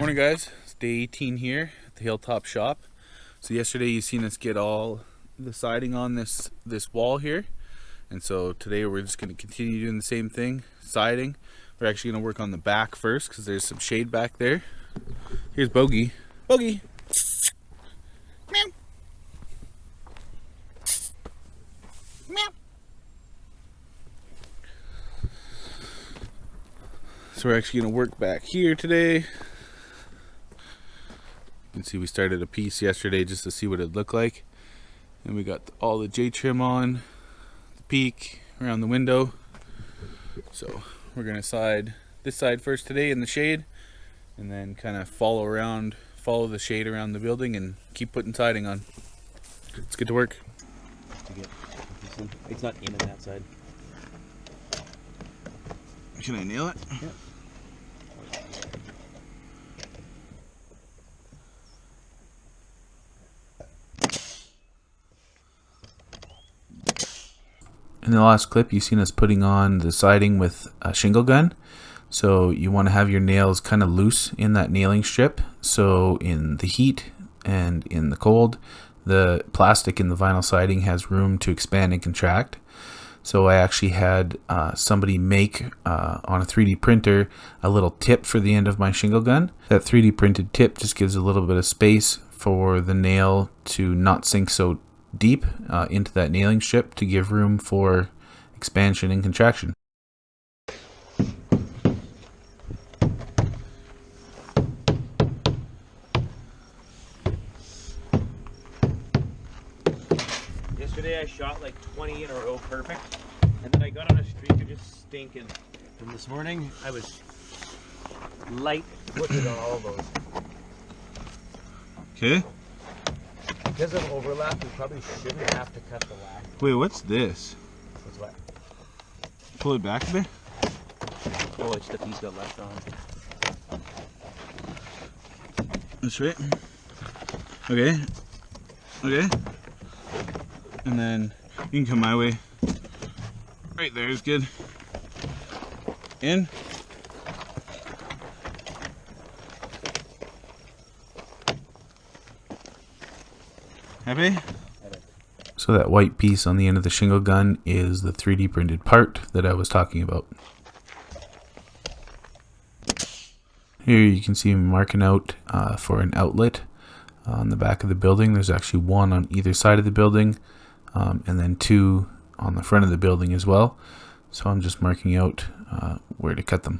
Morning guys, it's day 18 here at the Hilltop Shop. So yesterday you seen us get all the siding on this wall here, and so today we're just going to continue doing the same thing, siding. We're actually going to work on the back first because there's some shade back there. Here's Bogey. Bogey! Meow! Meow! So we're actually going to work back here today. You can see we started a piece yesterday just to see what it'd look like, and we got all the J trim on the peak around the window. So we're gonna side this side first today in the shade, and then kind of follow the shade around the building and keep putting siding on. Let's get to work. It's not in on that side. Can I nail it? Yeah. In the last clip, you've seen us putting on the siding with a shingle gun. So you want to have your nails kind of loose in that nailing strip. So in the heat and in the cold, the plastic in the vinyl siding has room to expand and contract. So I actually had somebody make on a 3D printer a little tip for the end of my shingle gun. That 3D printed tip just gives a little bit of space for the nail to not sink so deep into that nailing strip to give room for expansion and contraction. Yesterday I shot like 20 in a row perfect, and then I got on a streak of just stinking. And this morning I was light footed on all of those. Okay. Because of overlap, we probably shouldn't have to cut the lac. Wait, what's this? What's what? Pull it back a bit. Oh, it's the piece got left on. That's right. Okay. Okay. And then you can come my way. Right there is good. In. Happy? So that white piece on the end of the shingle gun is the 3D printed part that I was talking about. Here you can see me marking out for an outlet on the back of the building. There's actually one on either side of the building, and then two on the front of the building as well. So I'm just marking out where to cut them.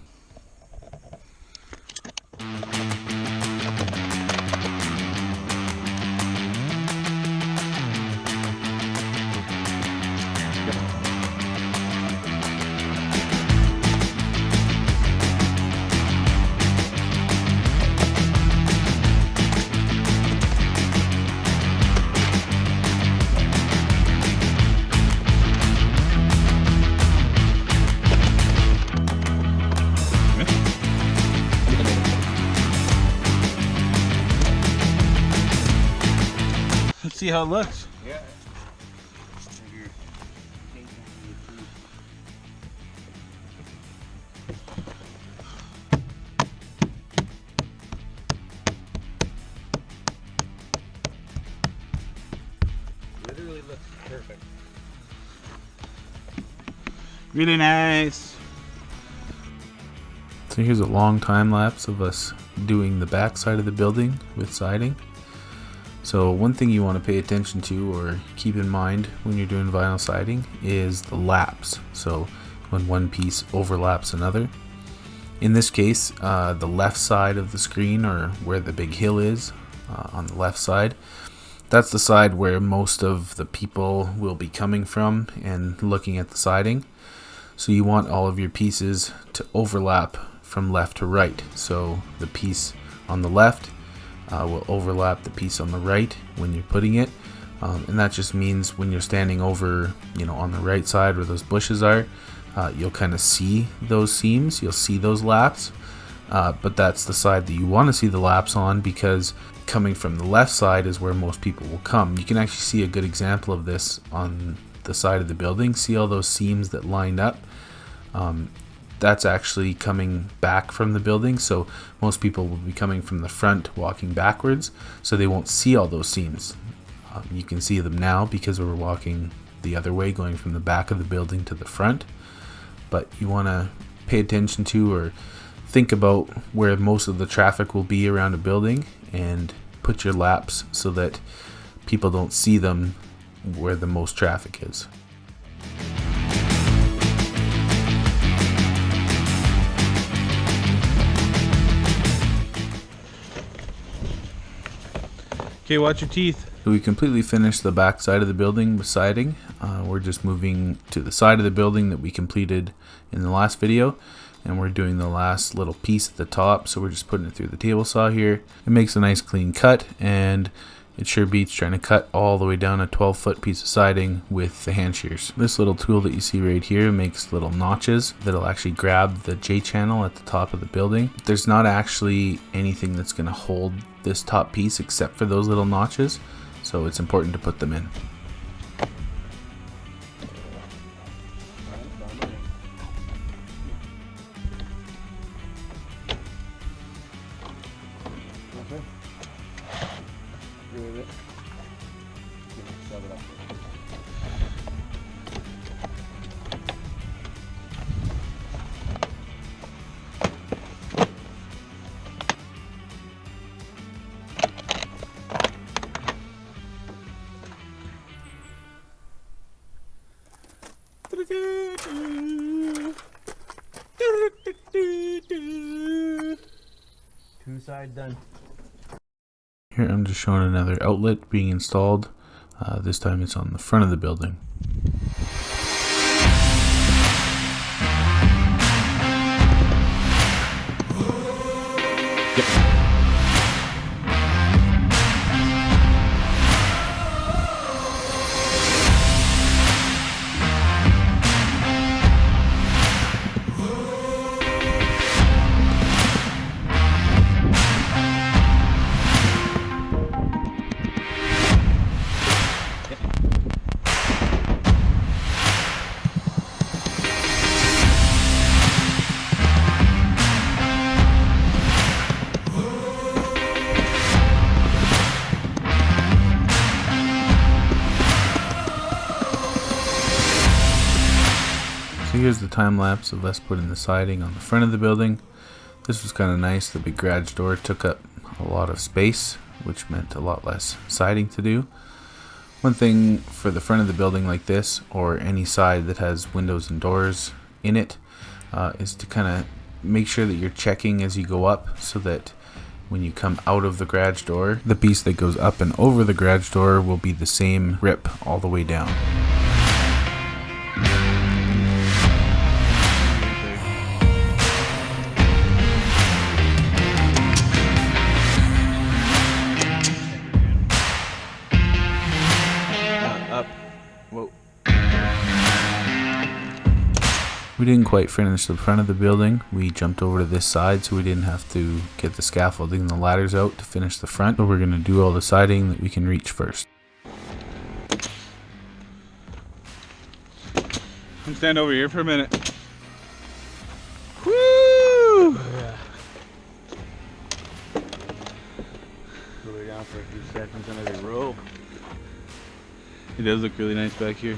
Let's see how it looks. Yeah. Literally looks perfect. Really nice. So here's a long time lapse of us doing the back side of the building with siding. So one thing you want to pay attention to or keep in mind when you're doing vinyl siding is the lapse. So when one piece overlaps another. In this case, the left side of the screen, or where the big hill is on the left side, that's the side where most of the people will be coming from and looking at the siding. So you want all of your pieces to overlap from left to right. So the piece on the left will overlap the piece on the right when you're putting it, and that just means when you're standing over, on the right side where those bushes are, you'll kind of see those seams, you'll see those laps, but that's the side that you want to see the laps on, because coming from the left side is where most people will come. You can actually see a good example of this on the side of the building. See all those seams that lined up? that's actually coming back from the building, so most people will be coming from the front walking backwards, so they won't see all those seams. You can see them now because we're walking the other way, going from the back of the building to the front. But you want to pay attention to or think about where most of the traffic will be around a building and put your laps so that people don't see them where the most traffic is. Okay, watch your teeth. So we completely finished the back side of the building with siding. We're just moving to the side of the building that we completed in the last video, and we're doing the last little piece at the top, so we're just putting it through the table saw here. It makes a nice clean cut, and it sure beats trying to cut all the way down a 12-foot piece of siding with the hand shears. This little tool that you see right here makes little notches that'll actually grab the J-channel at the top of the building. There's not actually anything that's going to hold this top piece except for those little notches, so it's important to put them in. Two side done. Here I'm just showing another outlet being installed. This time it's on the front of the building. So here's the time lapse of us putting the siding on the front of the building. This was kind of nice. The big garage door took up a lot of space, which meant a lot less siding to do. One thing for the front of the building like this, or any side that has windows and doors in it, is to kind of make sure that you're checking as you go up, so that when you come out of the garage door, the piece that goes up and over the garage door will be the same rip all the way down. We didn't quite finish the front of the building. We jumped over to this side so we didn't have to get the scaffolding and the ladders out to finish the front. So we're going to do all the siding that we can reach first. Come stand over here for a minute. Woo! Yeah. Go way down for a few seconds under the rope. It does look really nice back here.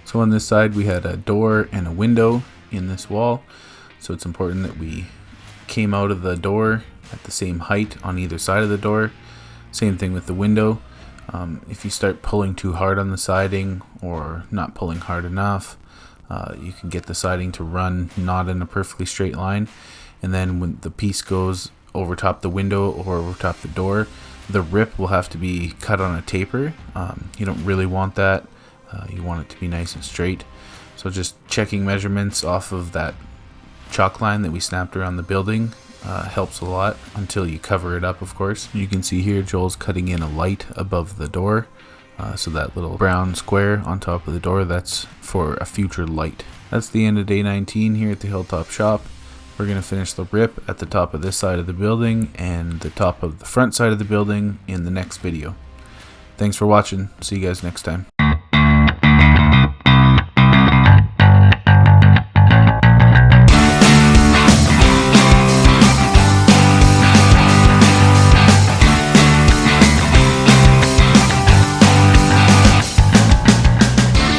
So on this side we had a door and a window in this wall, so it's important that we came out of the door at the same height on either side of the door. Same thing with the window. If you start pulling too hard on the siding or not pulling hard enough, you can get the siding to run not in a perfectly straight line, and then when the piece goes over top the window or over top the door, the rip will have to be cut on a taper. You don't really want that. You want it to be nice and straight. So just checking measurements off of that chalk line that we snapped around the building helps a lot until you cover it up, of course. You can see here Joel's cutting in a light above the door. So that little brown square on top of the door, that's for a future light. That's the end of day 19 here at the Hilltop Shop. We're going to finish the rip at the top of this side of the building and the top of the front side of the building in the next video. Thanks for watching. See you guys next time.